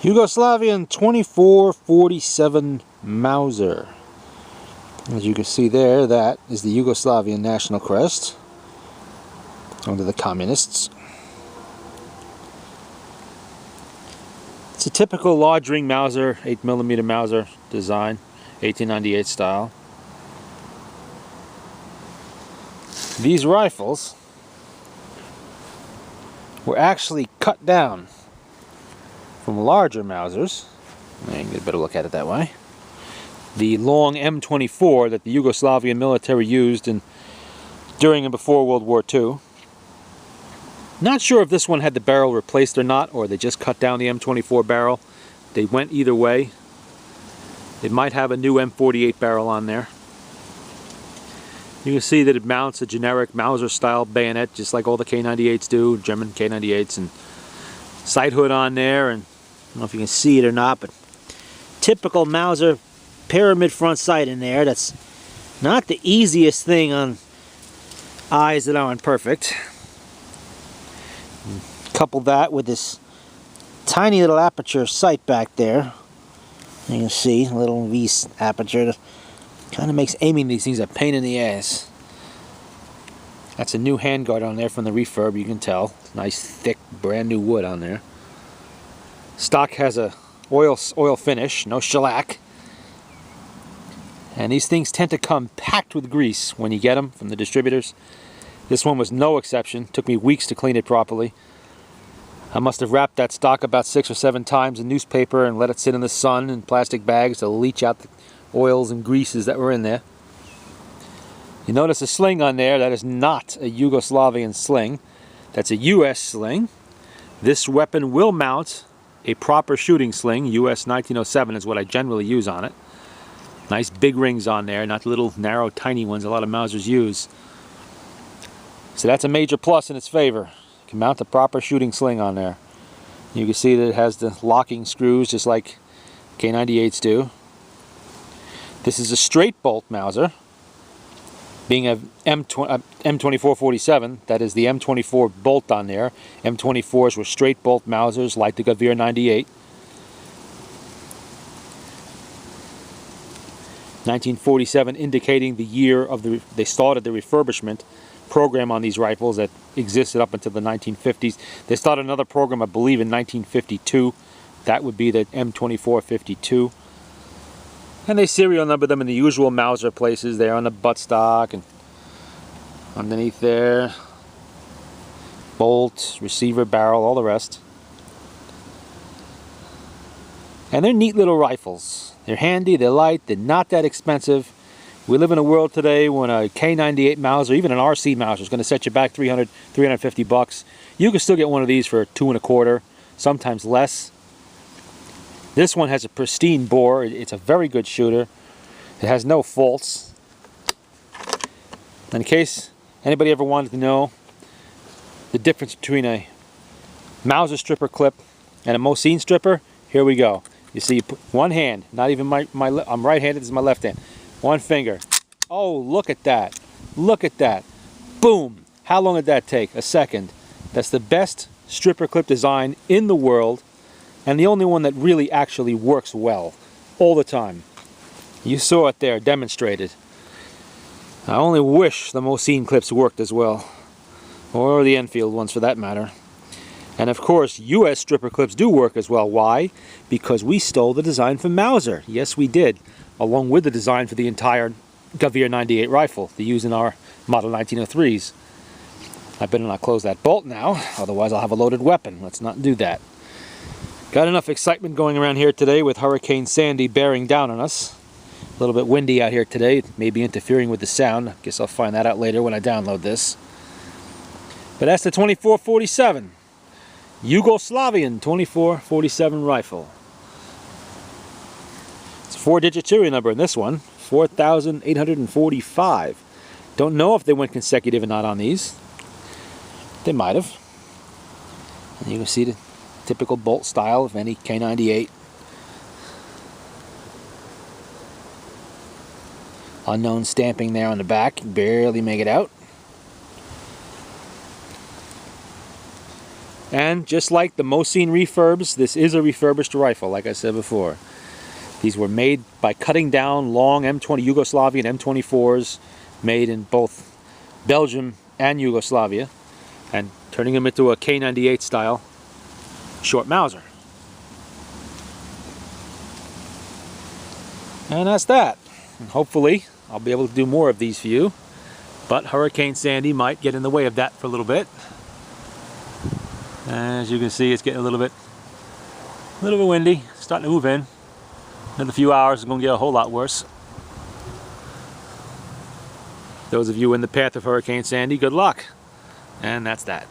Yugoslavian 2447 Mauser. As you can see there, that is the Yugoslavian national crest under the communists. It's a typical large ring Mauser, 8mm Mauser design, 1898 style. These rifles were actually cut down from larger Mausers. I can get a better look at it that way. The long M24 that the Yugoslavian military used during and before World War II. Not sure if this one had the barrel replaced or not, or they just cut down the M24 barrel. They went either way. It might have a new M48 barrel on there. You can see that it mounts a generic Mauser style bayonet, just like all the K98s do, German K98s, and sight hood on there, and I don't know if you can see it or not, but typical Mauser pyramid front sight in there. That's not the easiest thing on eyes that aren't perfect. Couple that with this tiny little aperture sight back there. You can see a little V aperture. Kind of makes aiming these things a pain in the ass. That's a new handguard on there from the refurb, you can tell. Nice thick brand new wood on there. Stock has a oil finish, no shellac. And these things tend to come packed with grease when you get them from the distributors. This one was no exception. Took me weeks to clean it properly. I must have wrapped that stock about 6 or 7 times in newspaper and let it sit in the sun in plastic bags to leach out the oils and greases that were in there. You notice a sling on there. That is not a Yugoslavian sling. That's a US sling. This weapon will mount a proper shooting sling. US 1907 is what I generally use on it. Nice big rings on there, not the little narrow tiny ones a lot of Mausers use. So that's a major plus in its favor. You can mount a proper shooting sling on there. You can see that it has the locking screws just like K98s do. This is a straight bolt Mauser. Being a M2447, that is the M24 bolt on there. M24s were straight bolt Mausers like the Gavir 98. 1947 indicating the year of they started the refurbishment program on these rifles that existed up until the 1950s. They started another program, I believe, in 1952. That would be the M2452. And they serial number them in the usual Mauser places there on the buttstock and underneath there. Bolt, receiver, barrel, all the rest. And they're neat little rifles. They're handy, they're light, they're not that expensive. We live in a world today when a K98 Mauser, even an RC Mauser, is going to set you back $300, $350. You can still get one of these for $2 1/4, sometimes less. This one has a pristine bore. It's a very good shooter. It has no faults. In case anybody ever wanted to know the difference between a Mauser stripper clip and a Mosin stripper, here we go. You see, you put one hand, not even I'm right-handed, this is my left hand. One finger. Oh, look at that. Look at that. Boom. How long did that take? A second. That's the best stripper clip design in the world, and the only one that really actually works well all the time. You saw it there demonstrated. I only wish the Mosin clips worked as well, or the Enfield ones for that matter. And of course, US stripper clips do work as well. Why? Because we stole the design from Mauser. Yes, we did, along with the design for the entire Gavir 98 rifle, the used in our model 1903s. I better not close that bolt now, otherwise I'll have a loaded weapon. Let's not do that. Got enough excitement going around here today with Hurricane Sandy bearing down on us. A little bit windy out here today. It may be interfering with the sound. I guess I'll find that out later when I download this. But that's the 2447. Yugoslavian 2447 rifle. It's a 4-digit serial number in this one. 4,845. Don't know if they went consecutive or not on these. They might have. And you can see the typical bolt style of any K98. Unknown stamping there on the back. Barely make it out. And just like the Mauser refurbs, this is a refurbished rifle, like I said before. These were made by cutting down long M20 Yugoslavian M24s, made in both Belgium and Yugoslavia, and turning them into a K98 style short Mauser. And that's that. And hopefully I'll be able to do more of these for you, but Hurricane Sandy might get in the way of that for a little bit. As you can see, it's getting a little bit windy, starting to move in. Another few hours is going to get a whole lot worse. Those of you in the path of Hurricane Sandy, good luck. And that's that.